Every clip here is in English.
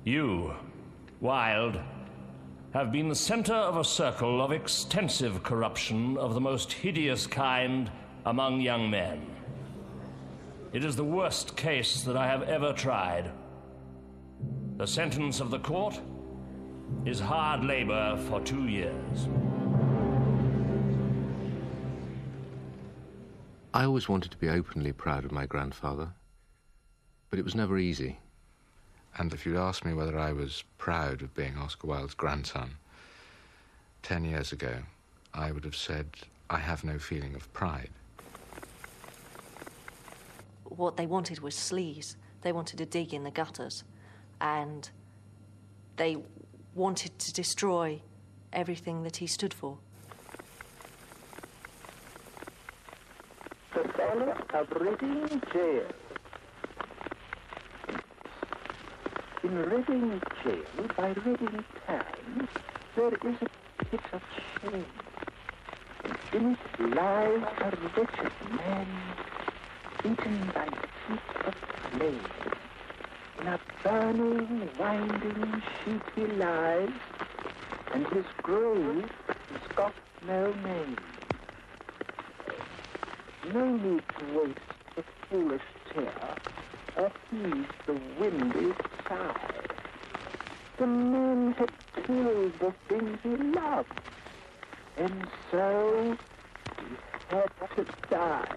You, Wilde, have been the center of a circle of extensive corruption of the most hideous kind among young men. It is the worst case that I have ever tried. The sentence of the court is hard labor for 2 years. I always wanted to be openly proud of my grandfather, but it was never easy. And if you'd asked me whether I was proud of being Oscar Wilde's grandson 10 years ago, I would have said, I have no feeling of pride. What they wanted was sleaze. They wanted to dig in the gutters, and they wanted to destroy everything that he stood for. The Palace of Reading Jail. In Reading Jail, by Reading Times, there is a pit of shame. In it lies a wretched man, eaten by heat of flame. In a burning, winding sheet he lies, and his grave has got no name. No need to waste a foolish tear, or heed the windy sigh. The man had killed the things he loved, and so he had to die.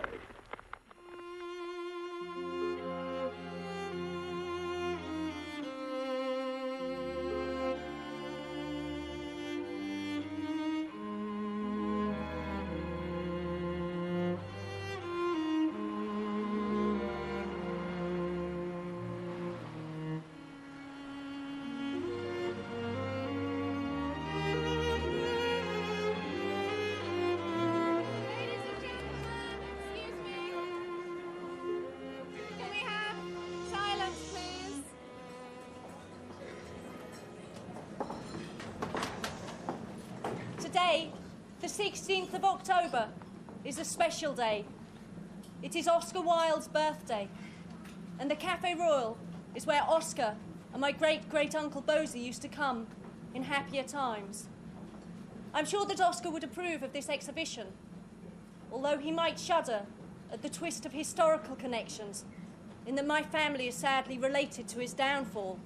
Today, the 16th of October, is a special day. It is Oscar Wilde's birthday, and the Café Royal is where Oscar and my great-great-uncle Bosie used to come in happier times. I'm sure that Oscar would approve of this exhibition, although he might shudder at the twist of historical connections, in that my family is sadly related to his downfall,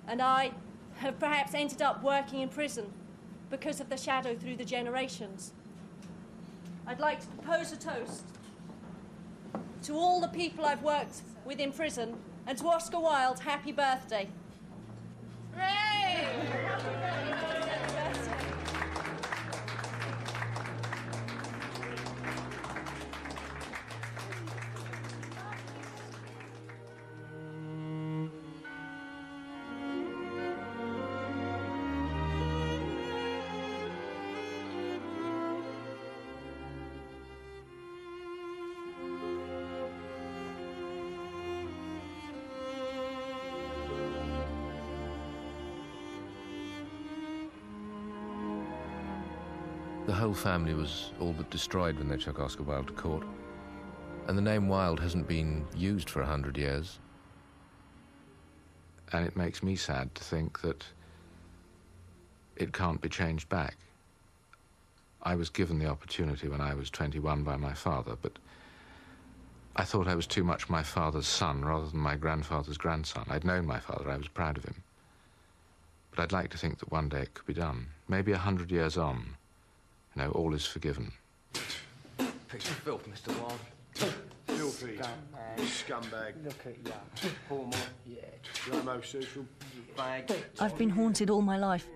and I have perhaps ended up working in prison because of the shadow through the generations. I'd like to propose a toast to all the people I've worked with in prison, and to Oscar Wilde's happy birthday. Hooray! The whole family was all but destroyed when they took Oscar Wilde to court. And the name Wilde hasn't been used for 100 years. And it makes me sad to think that it can't be changed back. I was given the opportunity when I was 21 by my father, but I thought I was too much my father's son rather than my grandfather's grandson. I'd known my father, I was proud of him. But I'd like to think that one day it could be done. Maybe 100 years on. You know, all is forgiven. Piece of filth, Mr. Wilde. Filthy. Scumbag. Look at you. Homo. Yeah. Homosexual. Bag. I've been haunted all my life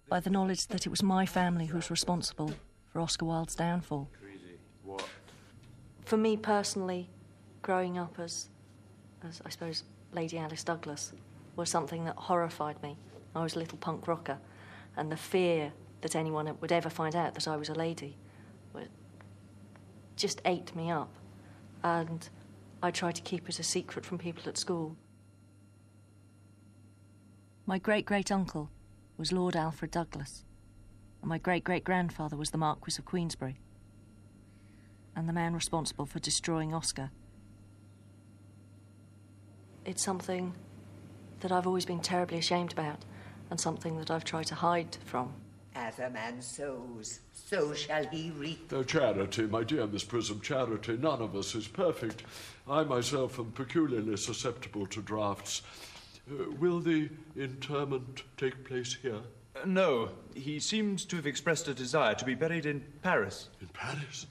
by the knowledge that it was my family who was responsible for Oscar Wilde's downfall. Crazy. What? For me personally, growing up as I suppose, Lady Alice Douglas was something that horrified me. I was a little punk rocker, and the fear that anyone would ever find out that I was a lady just ate me up. And I tried to keep it a secret from people at school. My great-great-uncle was Lord Alfred Douglas, and my great-great-grandfather was the Marquis of Queensberry, and the man responsible for destroying Oscar. It's something that I've always been terribly ashamed about, and something that I've tried to hide from. As a man sows, so shall he reap. Oh, Charity, my dear Miss Prism, Charity, none of us is perfect. I myself am peculiarly susceptible to drafts. Will the interment take place here? No. He seems to have expressed a desire to be buried in Paris. In Paris?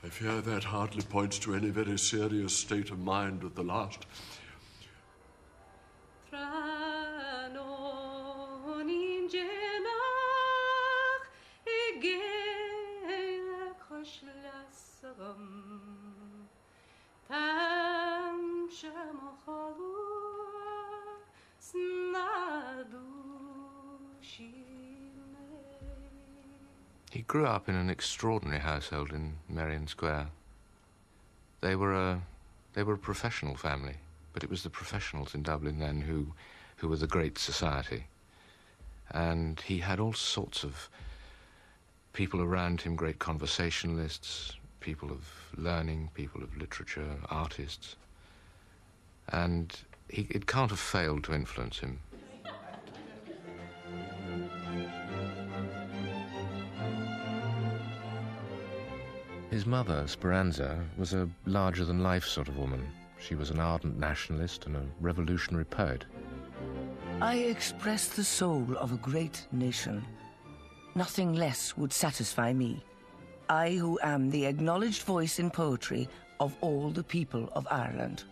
I fear that hardly points to any very serious state of mind at the last. He grew up in an extraordinary household in Merrion Square. They were a professional family, but it was the professionals in Dublin then who were the great society. And he had all sorts of people around him, great conversationalists, people of learning, people of literature, artists. And it can't have failed to influence him. His mother, Speranza, was a larger-than-life sort of woman. She was an ardent nationalist and a revolutionary poet. I express the soul of a great nation. Nothing less would satisfy me. I who am the acknowledged voice in poetry of all the people of Ireland.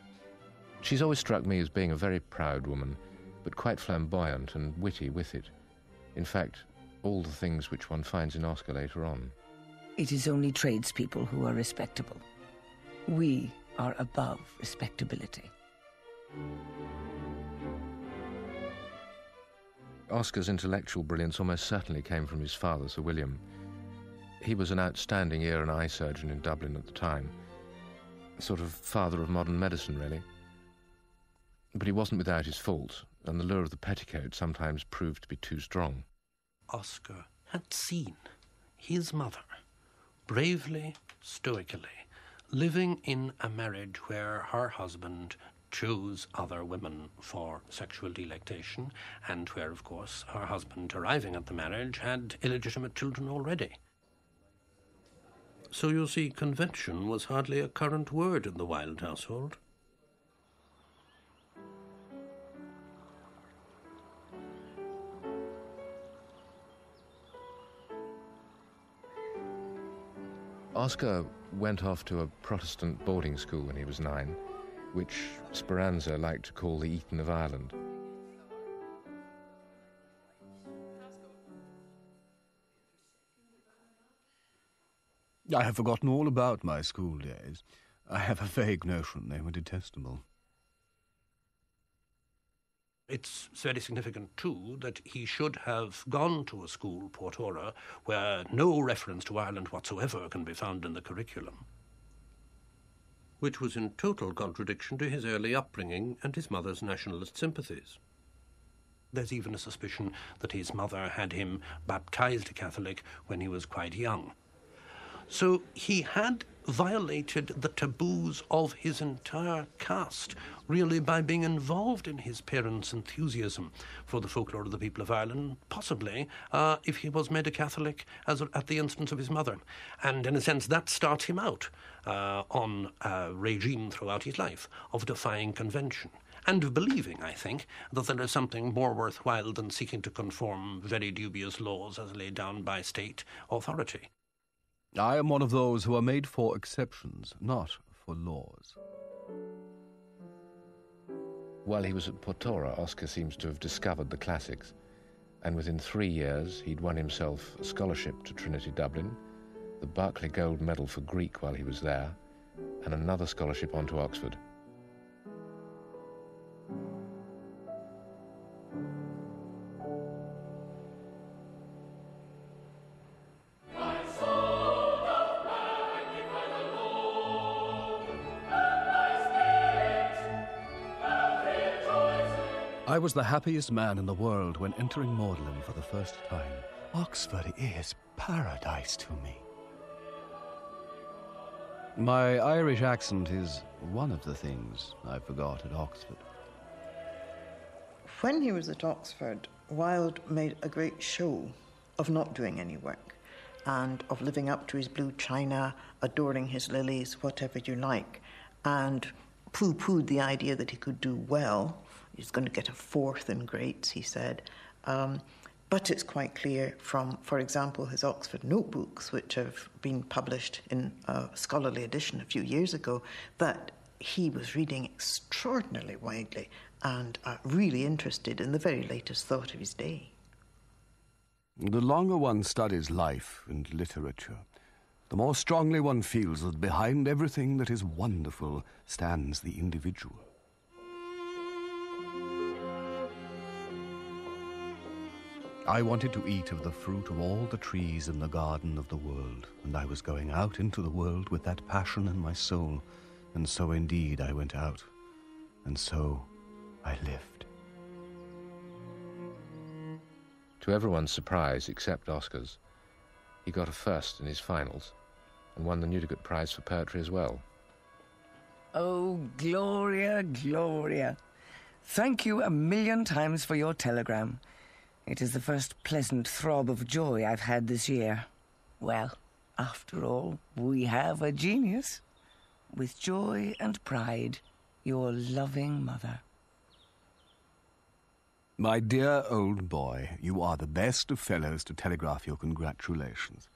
She's always struck me as being a very proud woman, but quite flamboyant and witty with it. In fact, all the things which one finds in Oscar later on. It is only tradespeople who are respectable. We are above respectability. Oscar's intellectual brilliance almost certainly came from his father, Sir William. He was an outstanding ear and eye surgeon in Dublin at the time. A sort of father of modern medicine, really. But he wasn't without his faults, and the lure of the petticoat sometimes proved to be too strong. Oscar had seen his mother bravely, stoically, living in a marriage where her husband chose other women for sexual delectation, and where, of course, her husband, arriving at the marriage, had illegitimate children already. So you see, convention was hardly a current word in the Wilde household. Oscar went off to a Protestant boarding school when he was 9, which Speranza liked to call the Eton of Ireland. I have forgotten all about my school days. I have a vague notion they were detestable. It's very significant, too, that he should have gone to a school, Portora, where no reference to Ireland whatsoever can be found in the curriculum, which was in total contradiction to his early upbringing and his mother's nationalist sympathies. There's even a suspicion that his mother had him baptized Catholic when he was quite young. So he had violated the taboos of his entire caste, really, by being involved in his parents' enthusiasm for the folklore of the people of Ireland, possibly if he was made a Catholic at the instance of his mother. And in a sense, that starts him out on a regime throughout his life of defying convention, and of believing, I think, that there is something more worthwhile than seeking to conform very dubious laws as laid down by state authority. I am one of those who are made for exceptions, not for laws. While he was at Portora, Oscar seems to have discovered the classics, and within 3 years he'd won himself a scholarship to Trinity Dublin, the Berkeley Gold Medal for Greek while he was there, and another scholarship on to Oxford. I was the happiest man in the world when entering Magdalen for the first time. Oxford is paradise to me. My Irish accent is one of the things I forgot at Oxford. When he was at Oxford, Wilde made a great show of not doing any work and of living up to his blue china, adoring his lilies, whatever you like, and pooh-poohed the idea that he could do well. He's going to get a 4th in Greats, he said. But it's quite clear from, for example, his Oxford notebooks, which have been published in a scholarly edition a few years ago, that he was reading extraordinarily widely and really interested in the very latest thought of his day. The longer one studies life and literature, the more strongly one feels that behind everything that is wonderful stands the individual. I wanted to eat of the fruit of all the trees in the garden of the world, and I was going out into the world with that passion in my soul, and so indeed I went out, and so I lived. To everyone's surprise, except Oscar's, he got a 1st in his finals and won the Newdigate Prize for Poetry as well. Oh, Gloria, Gloria. Thank you a million times for your telegram. It is the first pleasant throb of joy I've had this year. Well, after all, we have a genius. With joy and pride, your loving mother. My dear old boy, you are the best of fellows to telegraph your congratulations.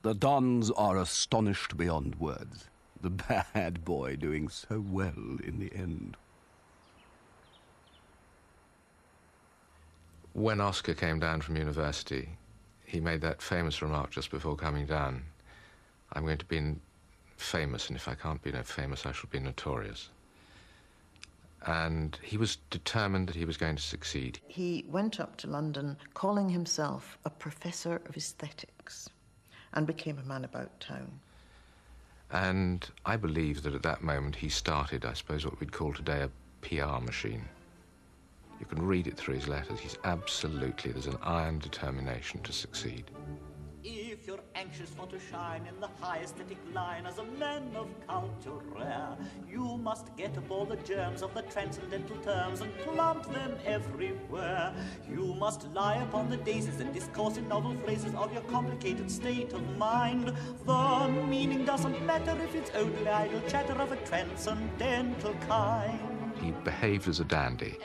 The Dons are astonished beyond words. The bad boy doing so well in the end. When Oscar came down from university, he made that famous remark just before coming down, I'm going to be famous, and if I can't be famous, I shall be notorious. And he was determined that he was going to succeed. He went up to London calling himself a professor of aesthetics and became a man about town. And I believe that at that moment he started, I suppose, what we'd call today a PR machine. You can read it through his letters. He's absolutely, there's an iron determination to succeed. If you're anxious for to shine in the high aesthetic line as a man of culture rare, you must get up all the germs of the transcendental terms and plant them everywhere. You must lie upon the daisies and discourse in novel phrases of your complicated state of mind. The meaning doesn't matter if it's only idle chatter of a transcendental kind. He behaved as a dandy.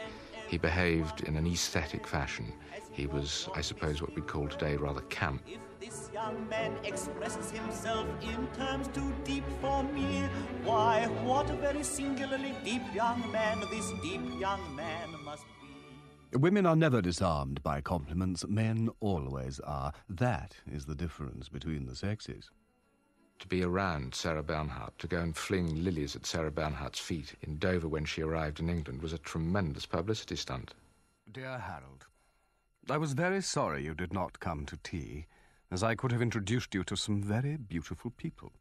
He behaved in an aesthetic fashion. He was, I suppose, what we'd call today rather camp. If this young man expresses himself in terms too deep for me, why, what a very singularly deep young man this deep young man must be. Women are never disarmed by compliments. Men always are. That is the difference between the sexes. To be around Sarah Bernhardt, to go and fling lilies at Sarah Bernhardt's feet in Dover when she arrived in England was a tremendous publicity stunt. Dear Harold, I was very sorry you did not come to tea, as I could have introduced you to some very beautiful people.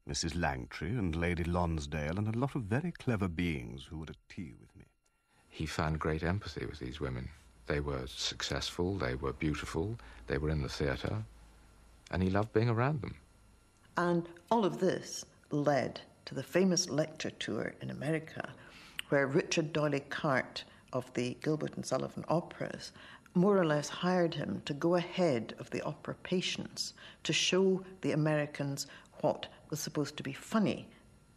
Mrs. Langtry and Lady Lonsdale and a lot of very clever beings who were at tea with me. He found great empathy with these women. They were successful, they were beautiful, they were in the theatre, and he loved being around them. And all of this led to the famous lecture tour in America, where Richard D'Oyley Carte of the Gilbert and Sullivan operas more or less hired him to go ahead of the opera Patience to show the Americans what was supposed to be funny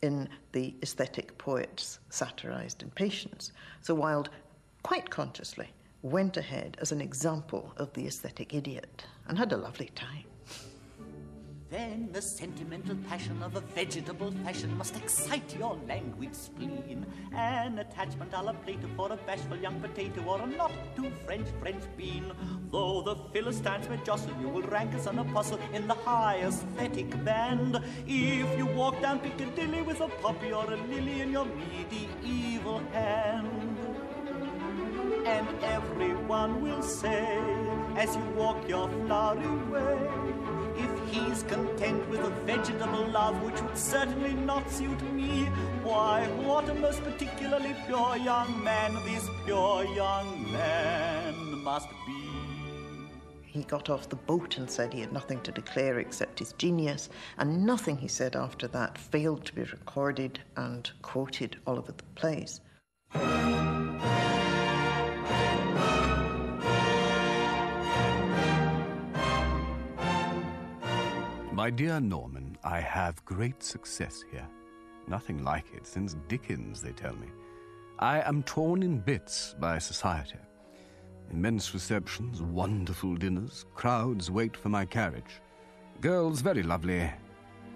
in the aesthetic poets satirized in Patience. So Wilde, quite consciously, went ahead as an example of the aesthetic idiot and had a lovely time. Then the sentimental passion of a vegetable fashion must excite your languid spleen. An attachment a la Plato for a bashful young potato or a not too French bean. Though the Philistines may jostle, you will rank as an apostle in the high aesthetic band. If you walk down Piccadilly with a poppy or a lily in your medieval hand. And everyone will say, as you walk your flowery way, if he's content with a vegetable love which would certainly not suit me, why, what a most particularly pure young man this pure young man must be. He got off the boat and said he had nothing to declare except his genius, and nothing he said after that failed to be recorded and quoted all over the place. My dear Norman, I have great success here. Nothing like it since Dickens, they tell me. I am torn in bits by society. Immense receptions, wonderful dinners, crowds wait for my carriage. Girls very lovely,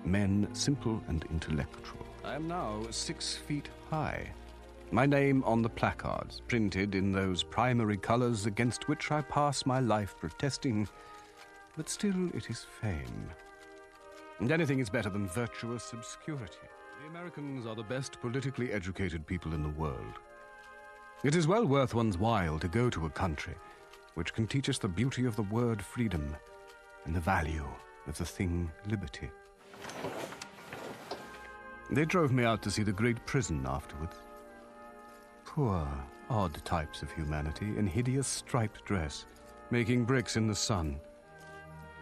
men simple and intellectual. I am now 6 feet high. My name on the placards, printed in those primary colours against which I pass my life protesting, but still it is fame. And anything is better than virtuous obscurity. The Americans are the best politically educated people in the world. It is well worth one's while to go to a country which can teach us the beauty of the word freedom and the value of the thing liberty. They drove me out to see the great prison afterwards. Poor, odd types of humanity in hideous striped dress, making bricks in the sun,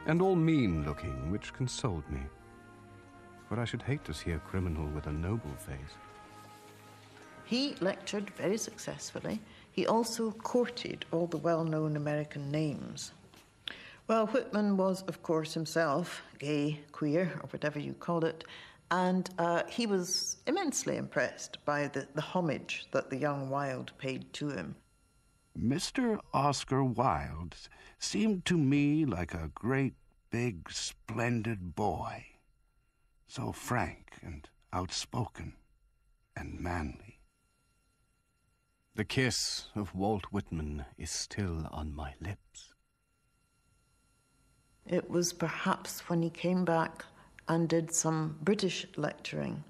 and all mean-looking, which consoled me. For I should hate to see a criminal with a noble face. He lectured very successfully. He also courted all the well-known American names. Well, Whitman was, of course, himself gay, queer, or whatever you call it, and he was immensely impressed by the homage that the young Wilde paid to him. Mr. Oscar Wilde seemed to me like a great, big, splendid boy. So frank and outspoken and manly. The kiss of Walt Whitman is still on my lips. It was perhaps when he came back and did some British lecturing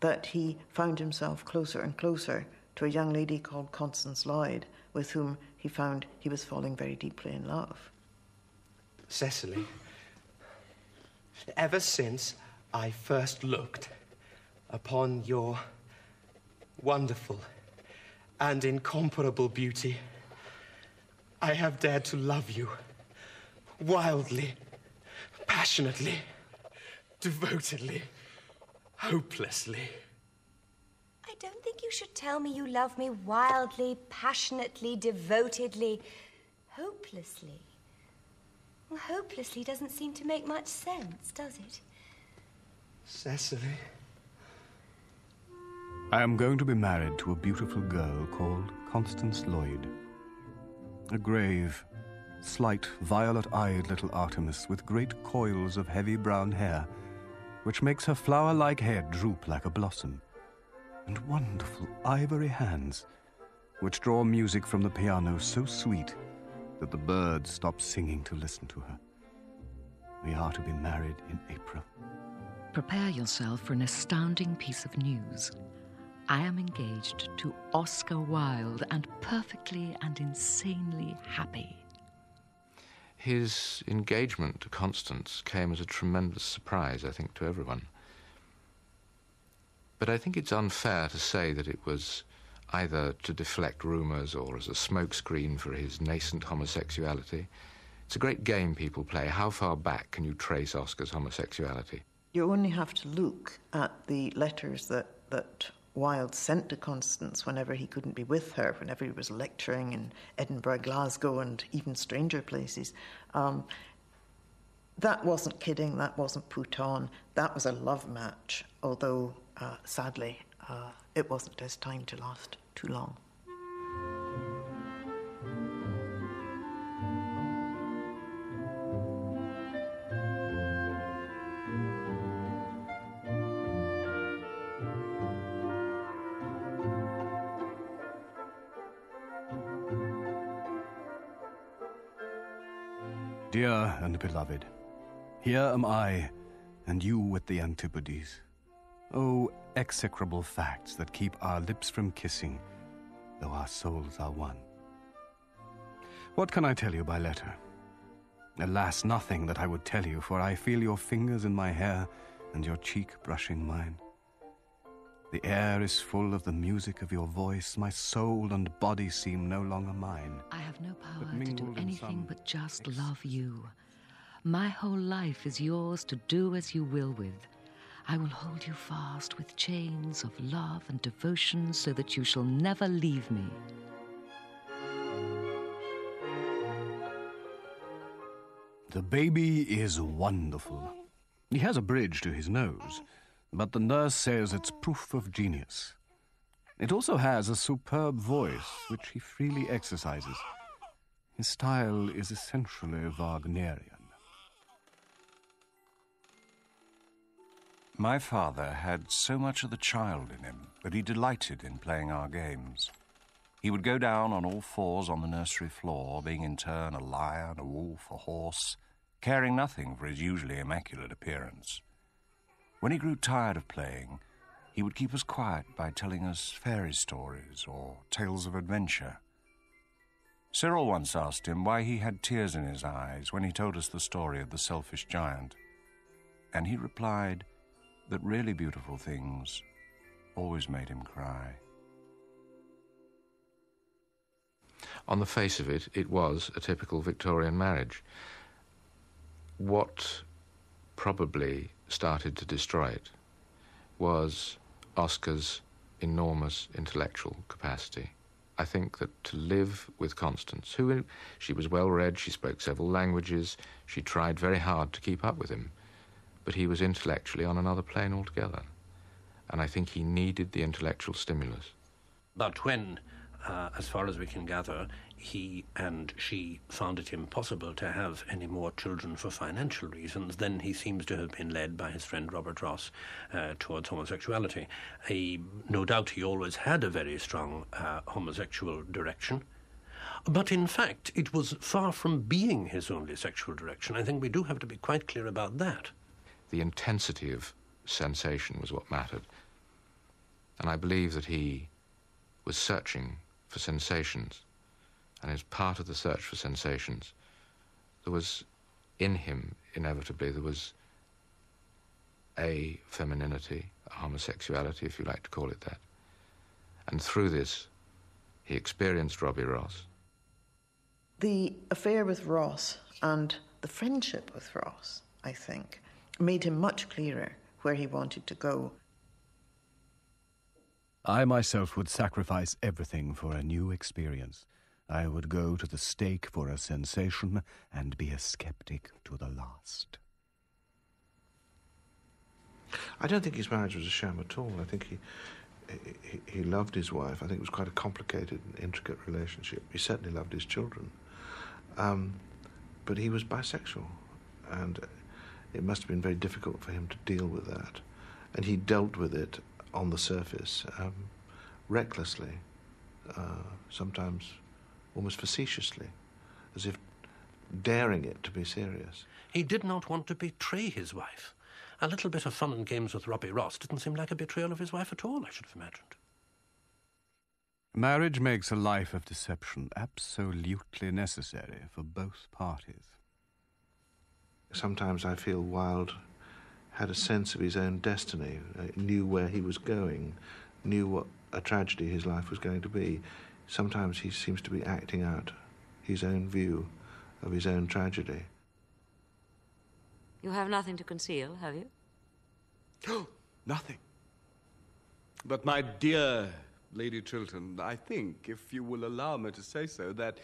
that he found himself closer and closer to a young lady called Constance Lloyd, with whom he found he was falling very deeply in love. Cecily, ever since I first looked upon your wonderful and incomparable beauty, I have dared to love you wildly, passionately, devotedly, hopelessly. I don't think you should tell me you love me wildly, passionately, devotedly, hopelessly. Well, hopelessly doesn't seem to make much sense, does it? Cecily. I am going to be married to a beautiful girl called Constance Lloyd. A grave, slight, violet-eyed little Artemis with great coils of heavy brown hair, which makes her flower-like head droop like a blossom, and wonderful ivory hands, which draw music from the piano so sweet that the birds stop singing to listen to her. We are to be married in April. Prepare yourself for an astounding piece of news. I am engaged to Oscar Wilde and perfectly and insanely happy. His engagement to Constance came as a tremendous surprise, I think, to everyone. But I think it's unfair to say that it was either to deflect rumours or as a smokescreen for his nascent homosexuality. It's a great game people play. How far back can you trace Oscar's homosexuality? You only have to look at the letters that Wilde sent to Constance whenever he couldn't be with her, whenever he was lecturing in Edinburgh, Glasgow, and even stranger places. That wasn't kidding, that wasn't put on, that was a love match, although, sadly, it wasn't destined to last too long. Dear and beloved, here am I, and you with the antipodes. Oh, execrable facts that keep our lips from kissing, though our souls are one. What can I tell you by letter? Alas, nothing that I would tell you, for I feel your fingers in my hair and your cheek brushing mine. The air is full of the music of your voice. My soul and body seem no longer mine. I have no power to do anything but just love you. My whole life is yours to do as you will with. I will hold you fast with chains of love and devotion so that you shall never leave me. The baby is wonderful. He has a bridge to his nose, but the nurse says it's proof of genius. It also has a superb voice, which he freely exercises. His style is essentially Wagnerian. My father had so much of the child in him that he delighted in playing our games. He would go down on all fours on the nursery floor, being in turn a lion, a wolf, a horse, caring nothing for his usually immaculate appearance. When he grew tired of playing, he would keep us quiet by telling us fairy stories or tales of adventure. Cyril once asked him why he had tears in his eyes when he told us the story of the selfish giant, and he replied that really beautiful things always made him cry. On the face of it, it was a typical Victorian marriage. What probably started to destroy it was Oscar's enormous intellectual capacity. I think that to live with Constance, she was well-read, she spoke several languages, she tried very hard to keep up with him, but he was intellectually on another plane altogether. And I think he needed the intellectual stimulus. But when, as far as we can gather, he and she found it impossible to have any more children for financial reasons, then he seems to have been led by his friend Robert Ross towards homosexuality. No doubt he always had a very strong homosexual direction, but in fact it was far from being his only sexual direction. I think we do have to be quite clear about that. The intensity of sensation was what mattered. And I believe that he was searching for sensations. And as part of the search for sensations, there was in him, inevitably, there was a femininity, a homosexuality, if you like to call it that. And through this, he experienced Robbie Ross. The affair with Ross and the friendship with Ross, I think, made him much clearer where he wanted to go. I myself would sacrifice everything for a new experience. I would go to the stake for a sensation and be a skeptic to the last. I don't think his marriage was a sham at all. I think he loved his wife. I think it was quite a complicated and intricate relationship. He certainly loved his children. But he was bisexual, and it must have been very difficult for him to deal with that. And he dealt with it on the surface, recklessly, sometimes almost facetiously, as if daring it to be serious. He did not want to betray his wife. A little bit of fun and games with Robbie Ross didn't seem like a betrayal of his wife at all, I should have imagined. Marriage makes a life of deception absolutely necessary for both parties. Sometimes I feel Wilde had a sense of his own destiny, knew where he was going, knew what a tragedy his life was going to be. Sometimes he seems to be acting out his own view of his own tragedy. You have nothing to conceal, have you? Oh, nothing. But my dear Lady Chiltern, I think, if you will allow me to say so, that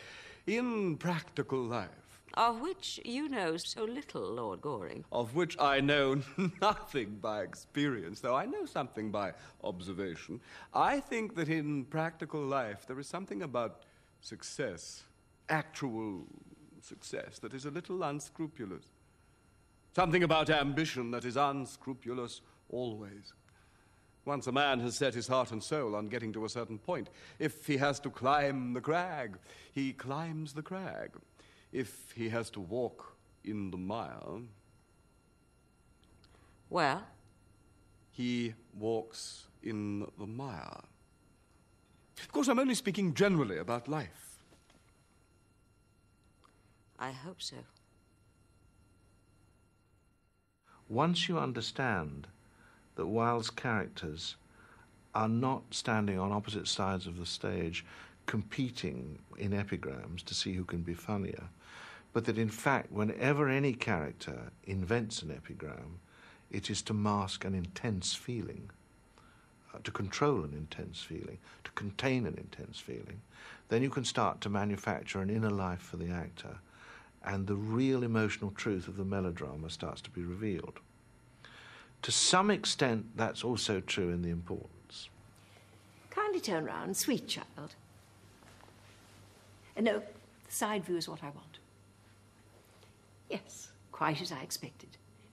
in practical life... Of which you know so little, Lord Goring. Of which I know nothing by experience, though I know something by observation. I think that in practical life there is something about success, actual success, that is a little unscrupulous. Something about ambition that is unscrupulous always. Once a man has set his heart and soul on getting to a certain point, if he has to climb the crag, he climbs the crag. If he has to walk in the mire... Well? He walks in the mire. Of course, I'm only speaking generally about life. I hope so. Once you understand that Wilde's characters are not standing on opposite sides of the stage competing in epigrams to see who can be funnier, but that in fact whenever any character invents an epigram, it is to mask an intense feeling, to control an intense feeling, to contain an intense feeling, then you can start to manufacture an inner life for the actor, and the real emotional truth of the melodrama starts to be revealed. to some extent, that's also true in the importance. Kindly turn round, sweet child. No, the side view is what I want. Yes, quite as I expected.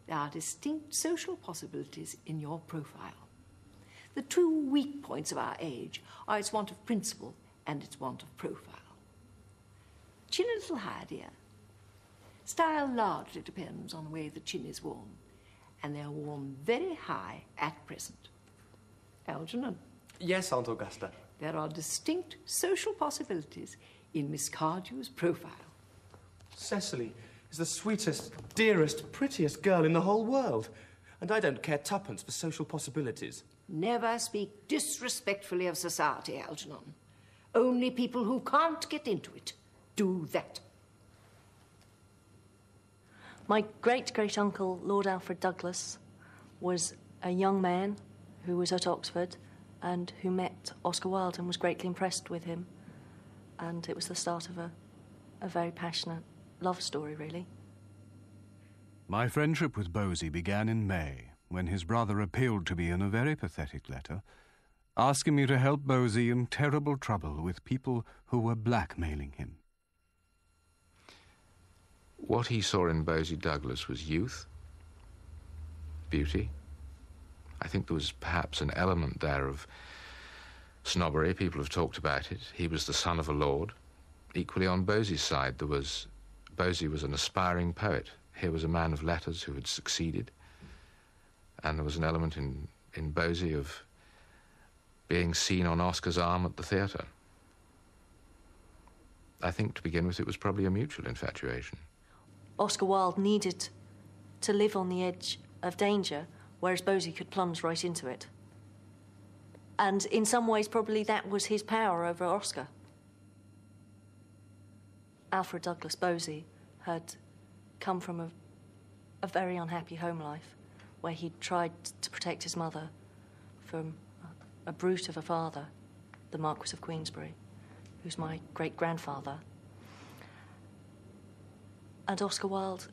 There are distinct social possibilities in your profile. The two weak points of our age are its want of principle and its want of profile. Chin a little higher, dear. Style largely depends on the way the chin is worn, and they are worn very high at present. Algernon. Yes, Aunt Augusta. There are distinct social possibilities in Miss Cardew's profile. Cecily is the sweetest, dearest, prettiest girl in the whole world, and I don't care tuppence for social possibilities. Never speak disrespectfully of society, Algernon. Only people who can't get into it do that. My great-great-uncle, Lord Alfred Douglas, was a young man who was at Oxford and who met Oscar Wilde and was greatly impressed with him. And it was the start of a very passionate love story, really. My friendship with Bosie began in May, when his brother appealed to me in a very pathetic letter, asking me to help Bosie in terrible trouble with people who were blackmailing him. What he saw in Bosie Douglas was youth, beauty. I think there was perhaps an element there of snobbery. People have talked about it. He was the son of a lord. Equally on Bosie's side, Bosie was an aspiring poet. Here was a man of letters who had succeeded. And there was an element in Bosie of being seen on Oscar's arm at the theatre. I think, to begin with, it was probably a mutual infatuation. Oscar Wilde needed to live on the edge of danger, whereas Bosie could plunge right into it. And in some ways, probably that was his power over Oscar. Alfred Douglas Bosie had come from a very unhappy home life, where he tried to protect his mother from a brute of a father, the Marquis of Queensberry, who's my great-grandfather. And Oscar Wilde,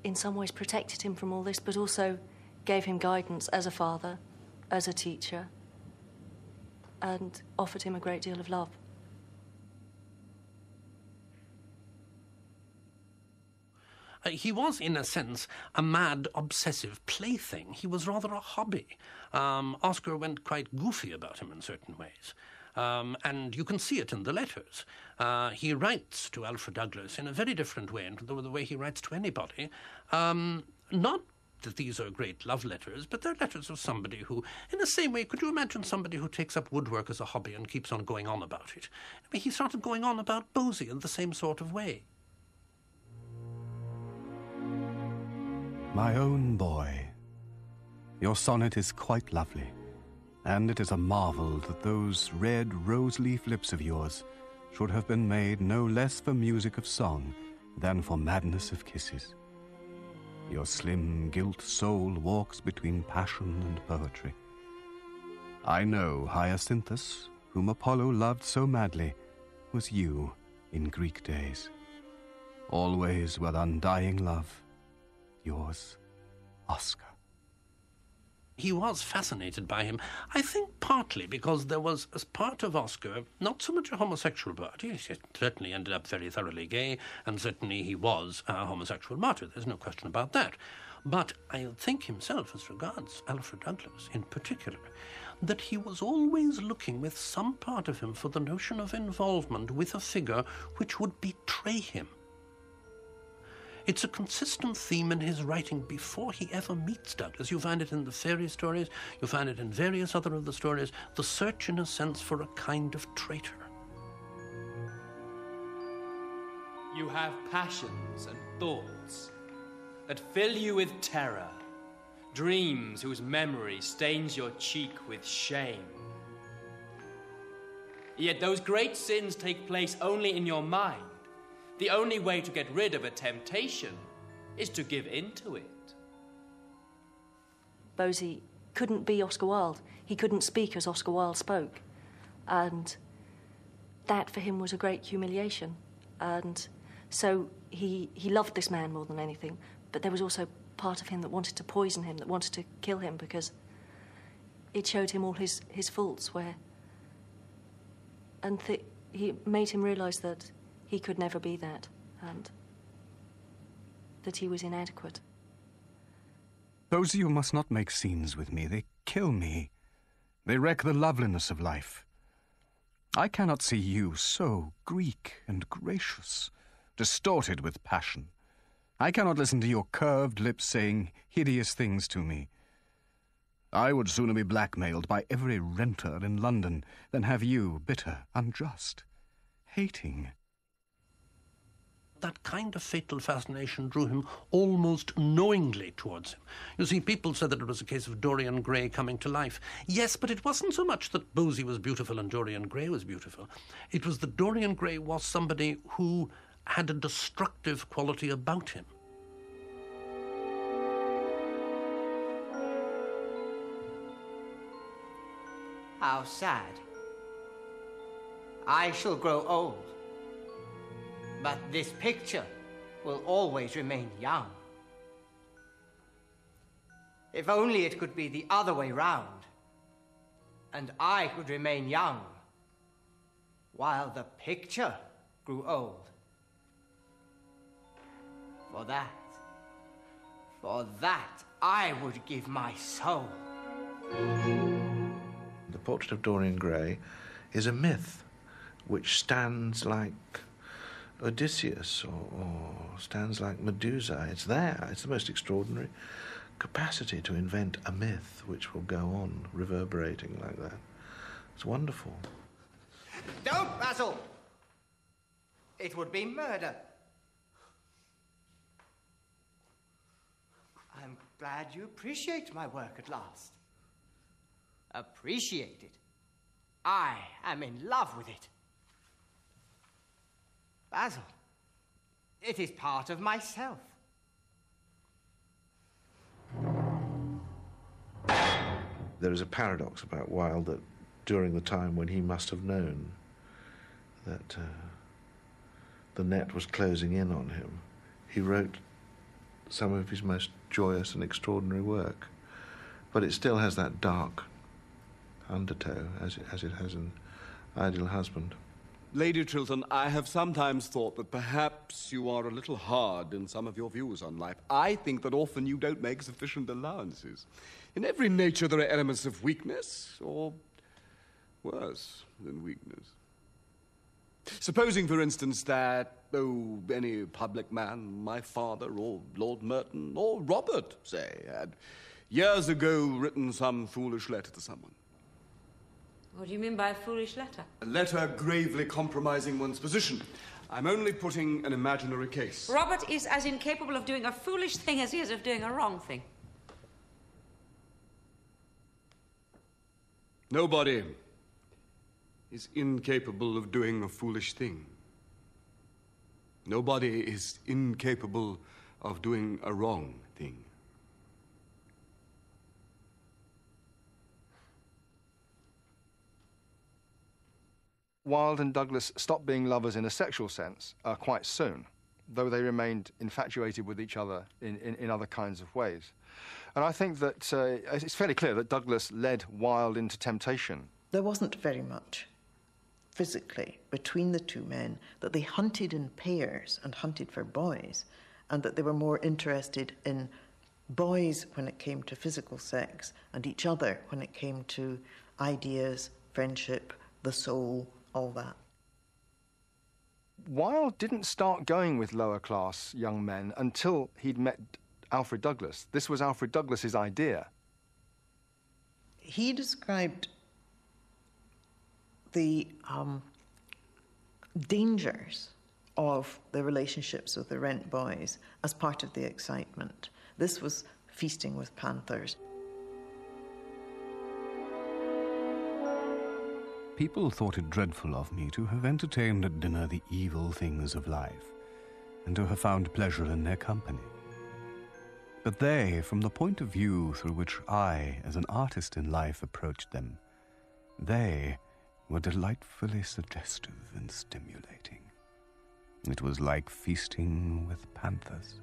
in some ways, protected him from all this, but also gave him guidance as a father, as a teacher, and offered him a great deal of love. He was, in a sense, a mad, obsessive plaything. He was rather a hobby. Oscar went quite goofy about him in certain ways. And you can see it in the letters. He writes to Alfred Douglas in a very different way than the way he writes to anybody. Not that these are great love letters, but they're letters of somebody who, in the same way, could you imagine somebody who takes up woodwork as a hobby and keeps on going on about it? I mean, he started going on about Bosie in the same sort of way. My own boy, your sonnet is quite lovely, and it is a marvel that those red rose-leaf lips of yours should have been made no less for music of song than for madness of kisses. Your slim, gilt soul walks between passion and poetry. I know Hyacinthus, whom Apollo loved so madly, was you in Greek days. Always with undying love, yours, Oscar. He was fascinated by him, I think partly because there was, as part of Oscar, not so much a homosexual part. He certainly ended up very thoroughly gay, and certainly he was a homosexual martyr. There's no question about that. But I think himself, as regards Alfred Douglas in particular, that he was always looking with some part of him for the notion of involvement with a figure which would betray him. It's a consistent theme in his writing before he ever meets Douglas. You find it in the fairy stories, you find it in various other of the stories, the search, in a sense, for a kind of traitor. You have passions and thoughts that fill you with terror, dreams whose memory stains your cheek with shame. Yet those great sins take place only in your mind. The only way to get rid of a temptation is to give in to it. Bosie couldn't be Oscar Wilde. He couldn't speak as Oscar Wilde spoke. And that for him was a great humiliation. And so he loved this man more than anything, but there was also part of him that wanted to poison him, that wanted to kill him, because it showed him all his faults, and he made him realise that he could never be that, and that he was inadequate. Bosie, you must not make scenes with me. They kill me. They wreck the loveliness of life. I cannot see you so Greek and gracious, distorted with passion. I cannot listen to your curved lips saying hideous things to me. I would sooner be blackmailed by every renter in London than have you bitter, unjust, hating. That kind of fatal fascination drew him almost knowingly towards him. You see, people said that it was a case of Dorian Gray coming to life. Yes, but it wasn't so much that Bosie was beautiful and Dorian Gray was beautiful. It was that Dorian Gray was somebody who had a destructive quality about him. How sad. I shall grow old. But this picture will always remain young. If only it could be the other way round, and I could remain young, while the picture grew old. For that, I would give my soul. The portrait of Dorian Gray is a myth which stands like Odysseus or stands like Medusa. It's there. It's the most extraordinary capacity to invent a myth which will go on reverberating like that. It's wonderful. Don't, Basil! It would be murder. I'm glad you appreciate my work at last. Appreciate it? I am in love with it. Basil, it is part of myself. There is a paradox about Wilde that during the time when he must have known that the net was closing in on him, he wrote some of his most joyous and extraordinary work. But it still has that dark undertow, as it has in Ideal Husband. Lady Chiltern, I have sometimes thought that perhaps you are a little hard in some of your views on life. I think that often you don't make sufficient allowances. In every nature there are elements of weakness, or worse than weakness. Supposing, for instance, that, any public man, my father, or Lord Merton, or Robert, say, had years ago written some foolish letter to someone. What do you mean by a foolish letter? A letter gravely compromising one's position. I'm only putting an imaginary case. Robert is as incapable of doing a foolish thing as he is of doing a wrong thing. Nobody is incapable of doing a foolish thing. Nobody is incapable of doing a wrong thing. Wilde and Douglas stopped being lovers in a sexual sense quite soon, though they remained infatuated with each other in other kinds of ways. And I think that it's fairly clear that Douglas led Wilde into temptation. There wasn't very much physically between the two men, that they hunted in pairs and hunted for boys, and that they were more interested in boys when it came to physical sex and each other when it came to ideas, friendship, the soul, all that. Wilde didn't start going with lower-class young men until he'd met Alfred Douglas. This was Alfred Douglas's idea. He described the dangers of the relationships with the rent boys as part of the excitement. This was feasting with panthers. People thought it dreadful of me to have entertained at dinner the evil things of life, and to have found pleasure in their company. But they, from the point of view through which I, as an artist in life, approached them, they were delightfully suggestive and stimulating. It was like feasting with panthers.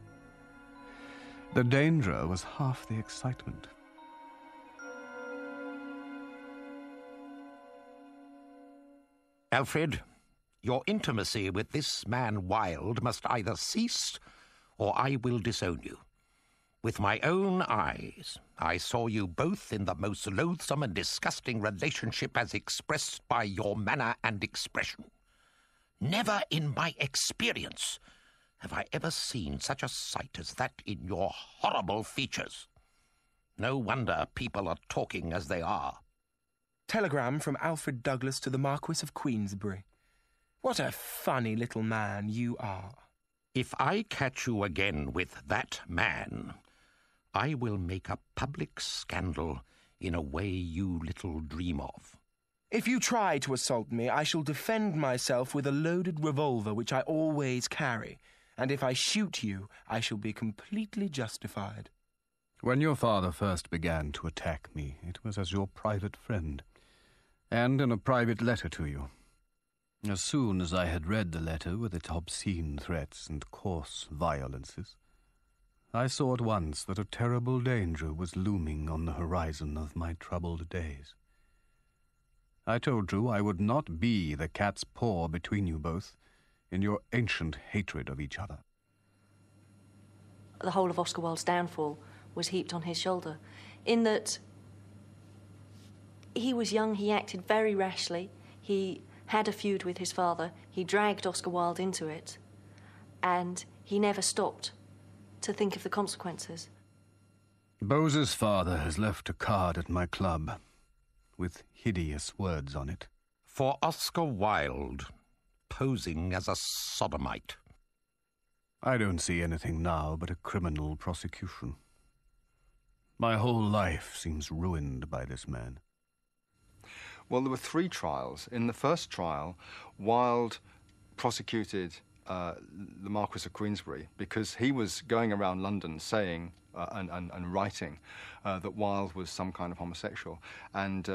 The danger was half the excitement. Alfred, your intimacy with this man Wilde must either cease, or I will disown you. With my own eyes, I saw you both in the most loathsome and disgusting relationship as expressed by your manner and expression. Never in my experience have I ever seen such a sight as that in your horrible features. No wonder people are talking as they are. Telegram from Alfred Douglas to the Marquis of Queensberry. What a funny little man you are. If I catch you again with that man, I will make a public scandal in a way you little dream of. If you try to assault me, I shall defend myself with a loaded revolver which I always carry, and if I shoot you, I shall be completely justified. When your father first began to attack me, it was as your private friend, and in a private letter to you. As soon as I had read the letter with its obscene threats and coarse violences, I saw at once that a terrible danger was looming on the horizon of my troubled days. I told you I would not be the cat's paw between you both in your ancient hatred of each other. The whole of Oscar Wilde's downfall was heaped on his shoulder, in that he was young, he acted very rashly, he had a feud with his father, he dragged Oscar Wilde into it, and he never stopped to think of the consequences. Bose's father has left a card at my club with hideous words on it. For Oscar Wilde, posing as a sodomite. I don't see anything now but a criminal prosecution. My whole life seems ruined by this man. Well, there were 3 trials. In the first trial, Wilde prosecuted the Marquis of Queensberry because he was going around London saying and writing that Wilde was some kind of homosexual. And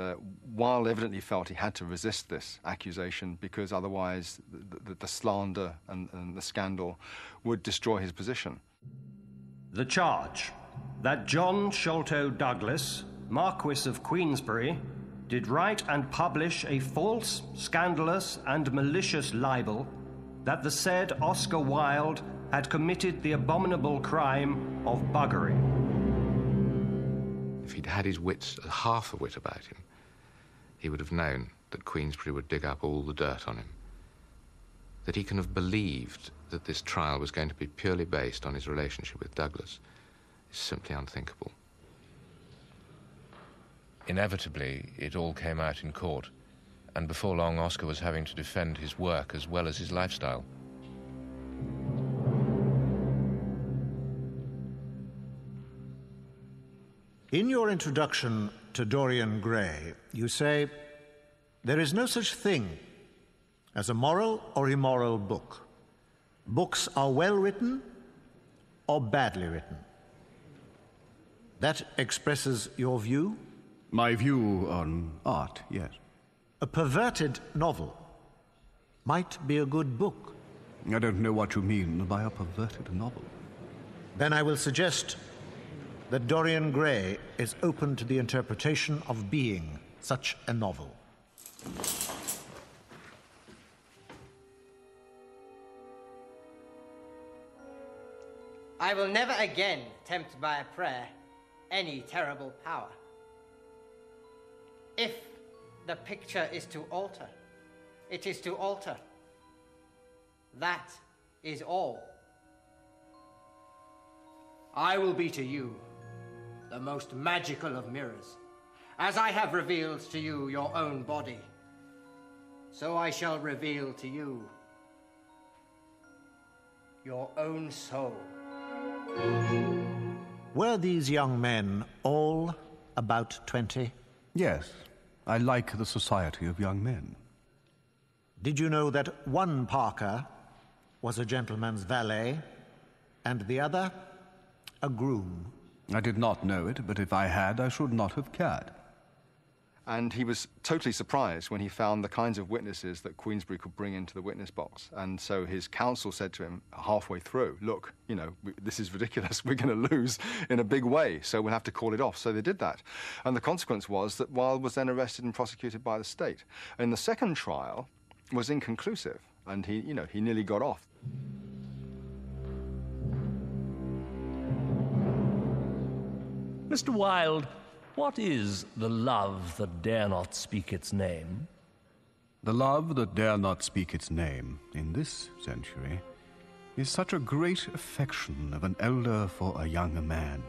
Wilde evidently felt he had to resist this accusation because otherwise the slander and the scandal would destroy his position. The charge that John Sholto Douglas, Marquis of Queensberry, did write and publish a false, scandalous, and malicious libel that the said Oscar Wilde had committed the abominable crime of buggery. If he'd had his wits, half a wit about him, he would have known that Queensberry would dig up all the dirt on him. That he can have believed that this trial was going to be purely based on his relationship with Douglas is simply unthinkable. Inevitably, it all came out in court, and before long, Oscar was having to defend his work as well as his lifestyle. In your introduction to Dorian Gray, you say, "There is no such thing as a moral or immoral book. Books are well written or badly written." That expresses your view? My view on art, yes. A perverted novel might be a good book. I don't know what you mean by a perverted novel. Then I will suggest that Dorian Gray is open to the interpretation of being such a novel. I will never again tempt by a prayer any terrible power. If the picture is to alter, it is to alter. That is all. I will be to you the most magical of mirrors. As I have revealed to you your own body, so I shall reveal to you your own soul. Were these young men all about 20? Yes, I like the society of young men. Did you know that one Parker was a gentleman's valet and the other a groom? I did not know it, but if I had, I should not have cared. And he was totally surprised when he found the kinds of witnesses that Queensberry could bring into the witness box. And so his counsel said to him halfway through, look, you know, this is ridiculous. We're going to lose in a big way, so we'll have to call it off. So they did that. And the consequence was that Wilde was then arrested and prosecuted by the state. And the second trial was inconclusive, and he nearly got off. Mr. Wilde, what is the love that dare not speak its name? The love that dare not speak its name in this century is such a great affection of an elder for a younger man,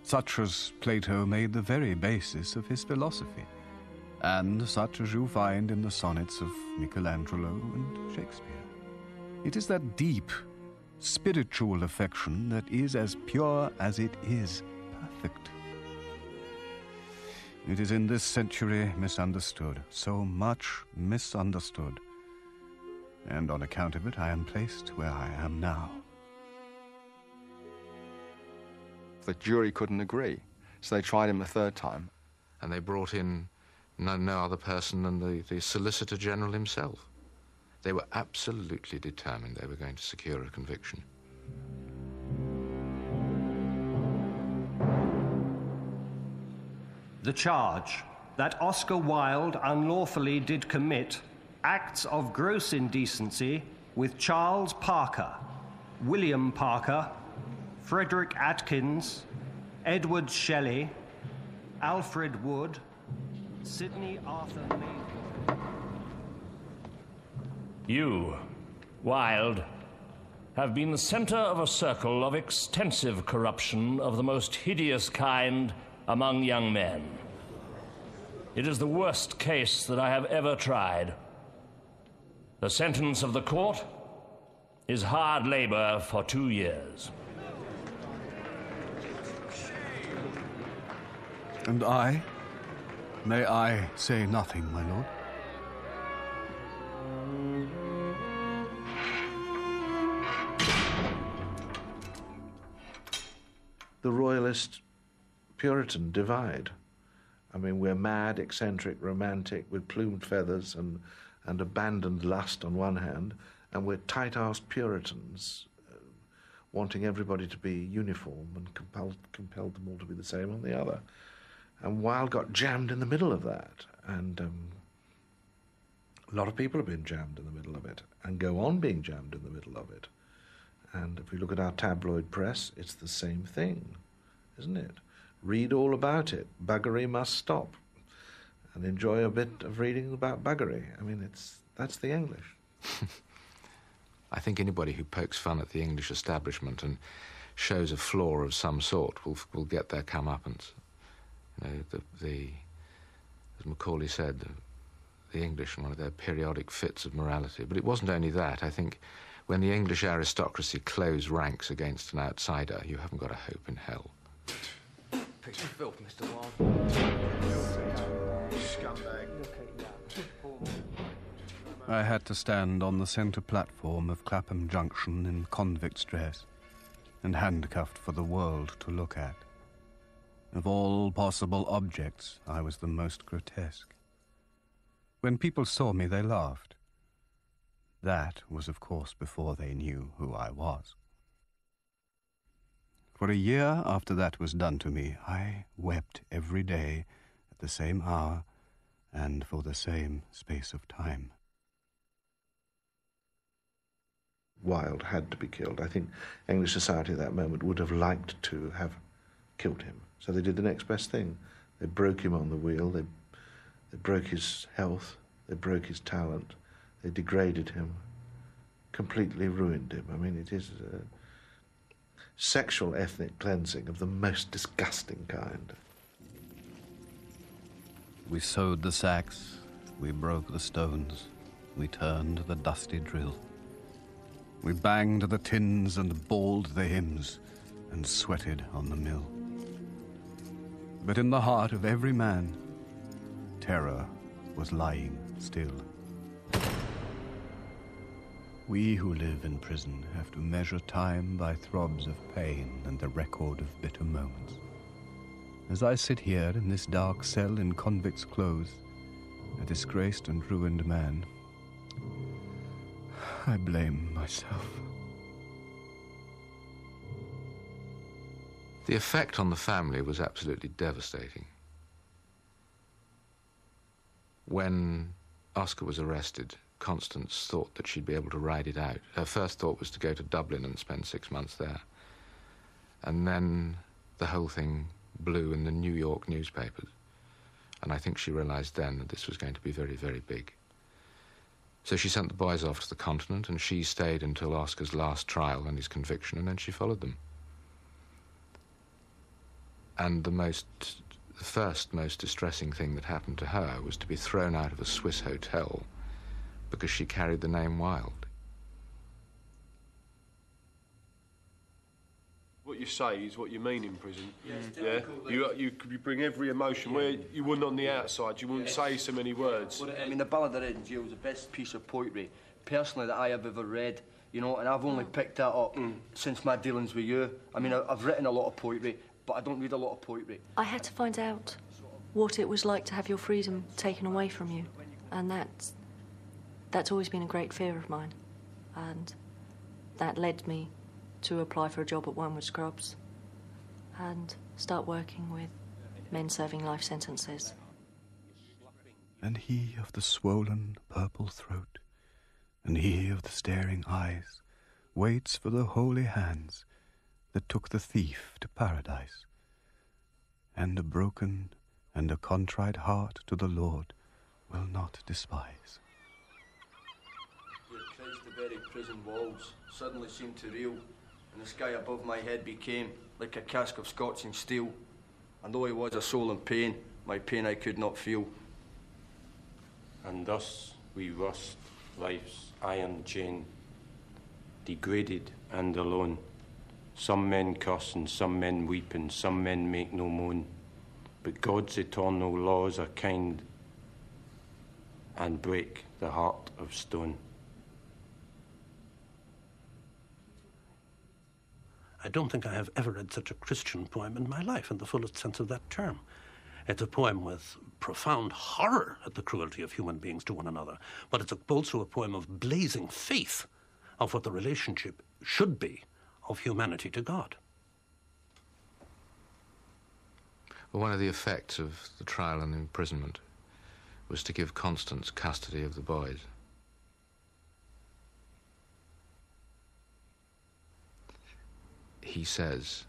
such as Plato made the very basis of his philosophy, and such as you find in the sonnets of Michelangelo and Shakespeare. It is that deep, spiritual affection that is as pure as it is perfect. It is in this century misunderstood, so much misunderstood. And on account of it, I am placed where I am now. The jury couldn't agree, so they tried him a third time. And they brought in no other person than the Solicitor General himself. They were absolutely determined they were going to secure a conviction. The charge that Oscar Wilde unlawfully did commit acts of gross indecency with Charles Parker, William Parker, Frederick Atkins, Edward Shelley, Alfred Wood, Sidney Arthur Mayfield. You, Wilde, have been the center of a circle of extensive corruption of the most hideous kind among young men. It is the worst case that I have ever tried. The sentence of the court is hard labor for 2 years. And I? May I say nothing, my lord? The royalist Puritan divide. I mean, we're mad, eccentric, romantic, with plumed feathers and abandoned lust on one hand, and we're tight-assed Puritans, wanting everybody to be uniform and compelled them all to be the same on the other. And Wilde got jammed in the middle of that, and a lot of people have been jammed in the middle of it, and go on being jammed in the middle of it. And if we look at our tabloid press, it's the same thing, isn't it? Read all about it. Buggery must stop. And enjoy a bit of reading about buggery. I mean, that's the English. I think anybody who pokes fun at the English establishment and shows a flaw of some sort will get their comeuppance. You know, as Macaulay said, the English, one of their periodic fits of morality. But it wasn't only that. I think when the English aristocracy close ranks against an outsider, you haven't got a hope in hell. Piece of filth, Mr. Wilde. Scumbag. I had to stand on the centre platform of Clapham Junction in convict's dress and handcuffed for the world to look at. Of all possible objects, I was the most grotesque. When people saw me, they laughed. That was, of course, before they knew who I was. For a year after that was done to me, I wept every day at the same hour and for the same space of time. Wilde had to be killed. I think English society at that moment would have liked to have killed him. So they did the next best thing. They broke him on the wheel, they broke his health, they broke his talent, they degraded him, completely ruined him. I mean, it is sexual ethnic cleansing of the most disgusting kind. We sowed the sacks, we broke the stones, we turned the dusty drill. We banged the tins and bawled the hymns and sweated on the mill. But in the heart of every man, terror was lying still. We who live in prison have to measure time by throbs of pain and the record of bitter moments. as I sit here in this dark cell in convict's clothes, a disgraced and ruined man, I blame myself. The effect on the family was absolutely devastating. When Oscar was arrested, Constance thought that she'd be able to ride it out. Her first thought was to go to Dublin and spend 6 months there. And then the whole thing blew in the New York newspapers. And I think she realized then that this was going to be very, very big. So she sent the boys off to the continent, and she stayed until Oscar's last trial and his conviction, and then she followed them. And the first most distressing thing that happened to her was to be thrown out of a Swiss hotel because she carried the name Wilde. What you say is what you mean in prison. Yeah? You bring every emotion where you wouldn't on the outside. You wouldn't say so many words. Well, I mean, the Ballad of Red in Jail was the best piece of poetry, personally, that I have ever read. You know, and I've only picked that up since my dealings with you. I mean, I've written a lot of poetry, but I don't read a lot of poetry. I had to find out what it was like to have your freedom taken away from you. And that's always been a great fear of mine. And that led me to apply for a job at Wormwood Scrubs and start working with men serving life sentences. And he of the swollen purple throat, and he of the staring eyes, waits for the holy hands that took the thief to paradise. And a broken and a contrite heart to the Lord will not despise. The very prison walls suddenly seemed to reel, and the sky above my head became like a cask of scorching steel. And though I was a soul in pain, my pain I could not feel. And thus we rust life's iron chain, degraded and alone. Some men curse and some men weep and some men make no moan. But God's eternal laws are kind and break the heart of stone. I don't think I have ever read such a Christian poem in my life, in the fullest sense of that term. It's a poem with profound horror at the cruelty of human beings to one another, but it's also a poem of blazing faith of what the relationship should be of humanity to God. Well, one of the effects of the trial and the imprisonment was to give Constance custody of the boys. He says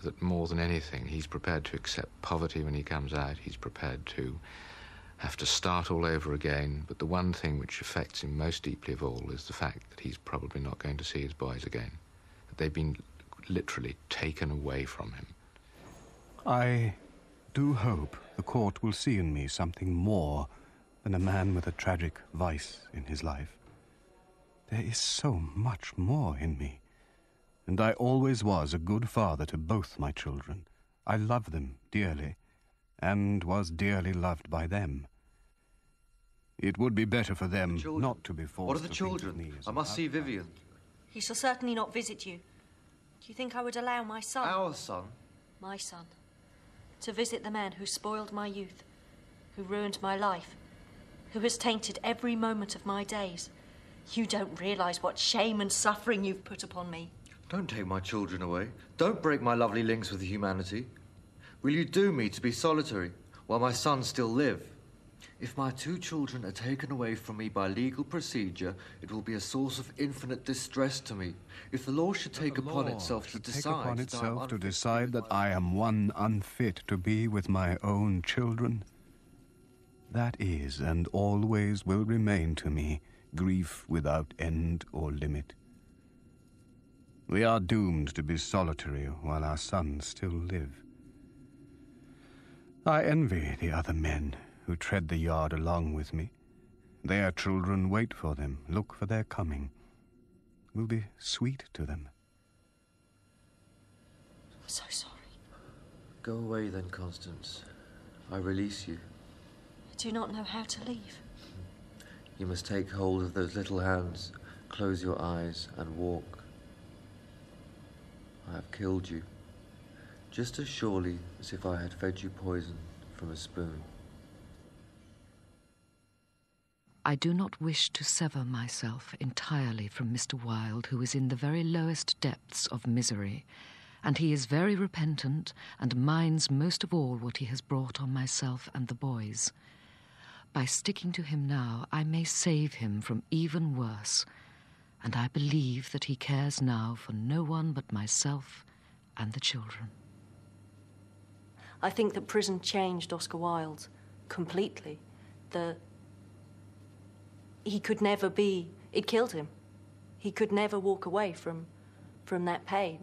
that more than anything, he's prepared to accept poverty when he comes out. He's prepared to have to start all over again. But the one thing which affects him most deeply of all is the fact that he's probably not going to see his boys again. That they've been literally taken away from him. I do hope the court will see in me something more than a man with a tragic vice in his life. There is so much more in me. And I always was a good father to both my children. I loved them dearly, and was dearly loved by them. It would be better for them not to be forced. What are the children? I must see Vivian. He shall certainly not visit you. Do you think I would allow my son? Our son? My son. To visit the man who spoiled my youth, who ruined my life, who has tainted every moment of my days. You don't realise what shame and suffering you've put upon me. Don't take my children away. Don't break my lovely links with humanity. Will you doom me to be solitary while my sons still live? If my 2 children are taken away from me by legal procedure, it will be a source of infinite distress to me. If the law should take upon itself to decide that I am one unfit to be with my own children, that is and always will remain to me grief without end or limit. We are doomed to be solitary while our sons still live. I envy the other men who tread the yard along with me. Their children wait for them, look for their coming, will be sweet to them. I'm so sorry. Go away then, Constance. I release you. I do not know how to leave. You must take hold of those little hands, close your eyes and walk. I have killed you. just as surely as if I had fed you poison from a spoon. I do not wish to sever myself entirely from Mr. Wilde, who is in the very lowest depths of misery, and he is very repentant and minds most of all what he has brought on myself and the boys. By sticking to him now, I may save him from even worse, and I believe that he cares now for no one but myself and the children. I think that prison changed Oscar Wilde completely. He could never be... It killed him. He could never walk away from that pain.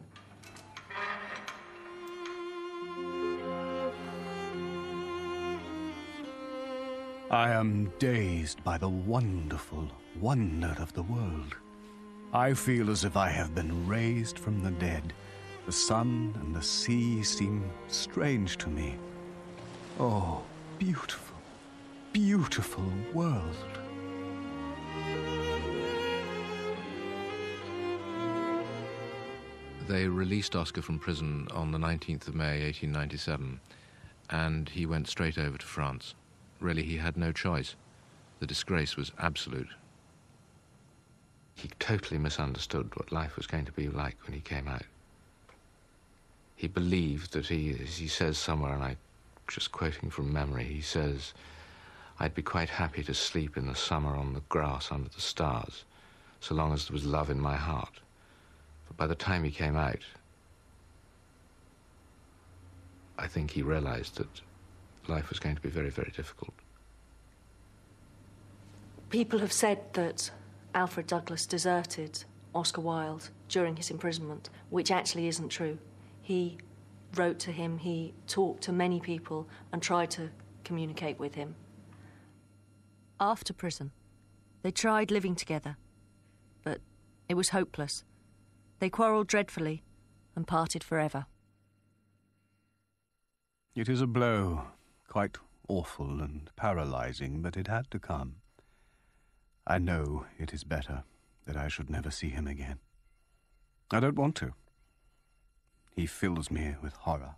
I am dazed by the wonderful wonder of the world. I feel as if I have been raised from the dead. The sun and the sea seem strange to me. Oh, beautiful, beautiful world. They released Oscar from prison on the 19th of May, 1897, and he went straight over to France. Really, he had no choice. The disgrace was absolute. He totally misunderstood what life was going to be like when he came out. He believed that as he says somewhere, and I'm just quoting from memory, he says, "I'd be quite happy to sleep in the summer on the grass under the stars, so long as there was love in my heart." But by the time he came out, I think he realized that life was going to be very, very difficult. People have said that Alfred Douglas deserted Oscar Wilde during his imprisonment, which actually isn't true. He wrote to him, he talked to many people and tried to communicate with him. After prison, they tried living together, but it was hopeless. They quarrelled dreadfully and parted forever. It is a blow, quite awful and paralyzing, but it had to come. I know it is better that I should never see him again. I don't want to. He fills me with horror.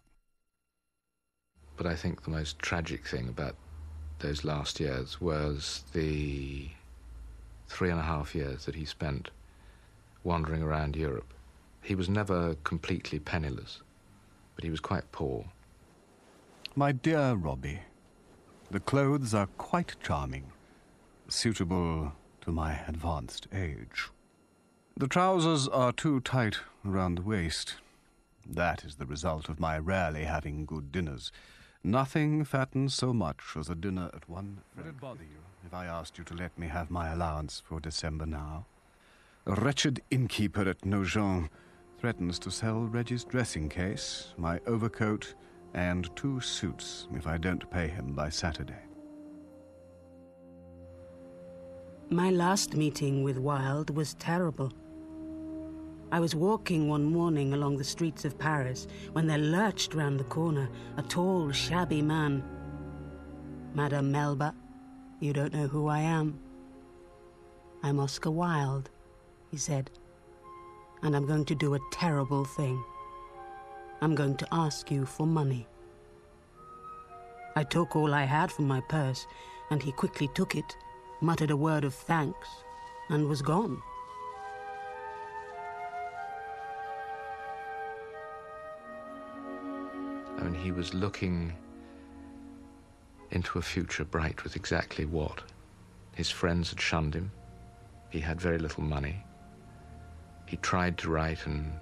But I think the most tragic thing about those last years was the 3.5 years that he spent wandering around Europe. He was never completely penniless, but he was quite poor. My dear Robbie, the clothes are quite charming, suitable to my advanced age. The trousers are too tight around the waist. That is the result of my rarely having good dinners. Nothing fattens so much as a dinner at one. Would it bother you if I asked you to let me have my allowance for December now? A wretched innkeeper at Nogent threatens to sell Reggie's dressing case, my overcoat, and 2 suits if I don't pay him by Saturday. My last meeting with Wilde was terrible. I was walking one morning along the streets of Paris when there lurched round the corner a tall, shabby man. "Madame Melba, you don't know who I am." "I'm Oscar Wilde," he said, "and I'm going to do a terrible thing. I'm going to ask you for money." I took all I had from my purse, and he quickly took it, muttered a word of thanks, and was gone. I mean, he was looking into a future bright with exactly what? His friends had shunned him. He had very little money. He tried to write, and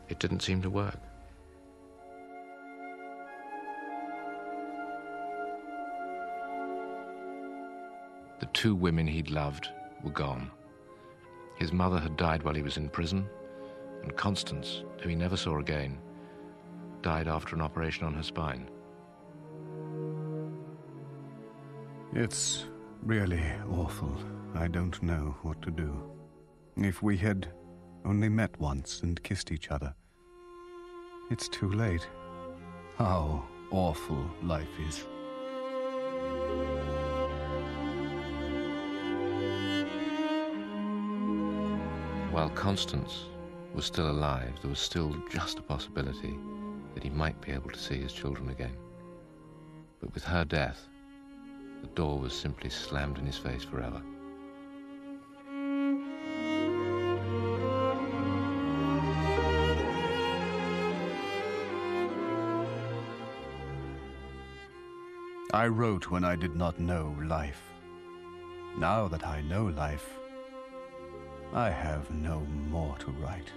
it didn't seem to work. The 2 women he'd loved were gone. His mother had died while he was in prison, and Constance, who he never saw again, died after an operation on her spine. It's really awful. I don't know what to do. If we had only met once and kissed each other. It's too late. How awful life is. While Constance was still alive, there was still just a possibility that he might be able to see his children again. But with her death, the door was simply slammed in his face forever. I wrote when I did not know life. Now that I know life, I have no more to write.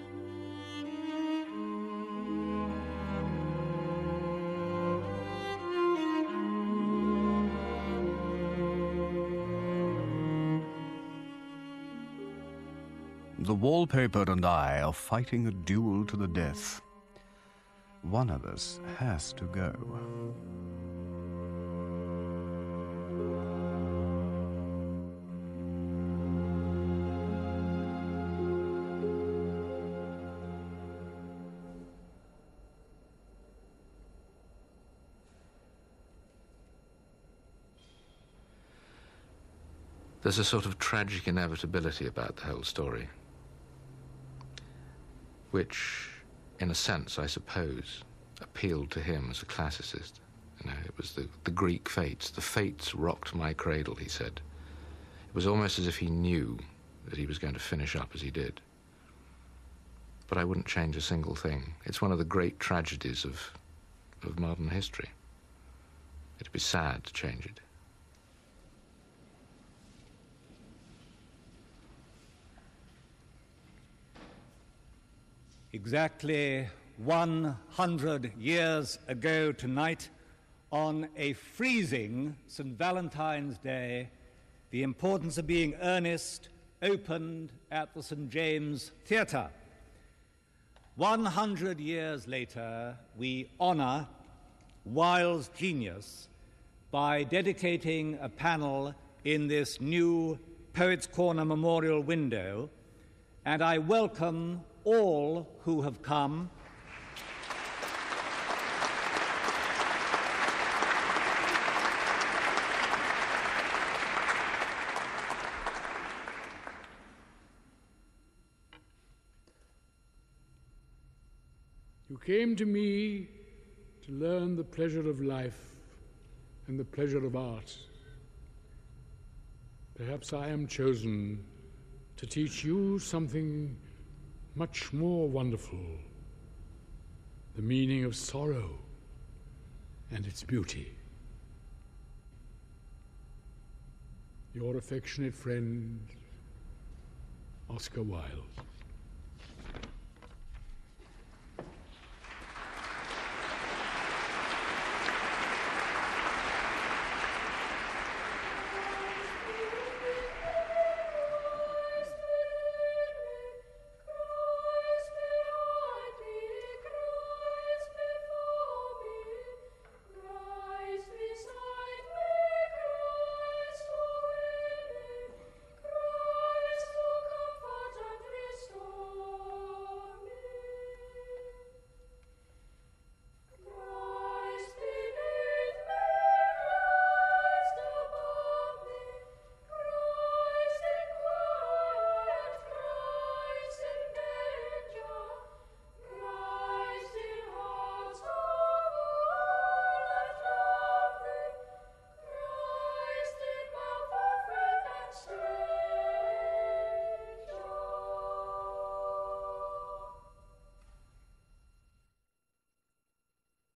The wallpaper and I are fighting a duel to the death. One of us has to go. There's a sort of tragic inevitability about the whole story, which, in a sense, I suppose, appealed to him as a classicist. You know, it was the Greek fates. The fates rocked my cradle, he said. It was almost as if he knew that he was going to finish up as he did. But I wouldn't change a single thing. It's one of the great tragedies of modern history. It'd be sad to change it. Exactly 100 years ago tonight, on a freezing St. Valentine's Day, the importance of being earnest opened at the St. James Theatre. 100 years later, we honor Wilde's genius by dedicating a panel in this new Poets' Corner Memorial window, and I welcome all who have come. You came to me to learn the pleasure of life and the pleasure of art. Perhaps I am chosen to teach you something much more wonderful, the meaning of sorrow and its beauty. Your affectionate friend, Oscar Wilde.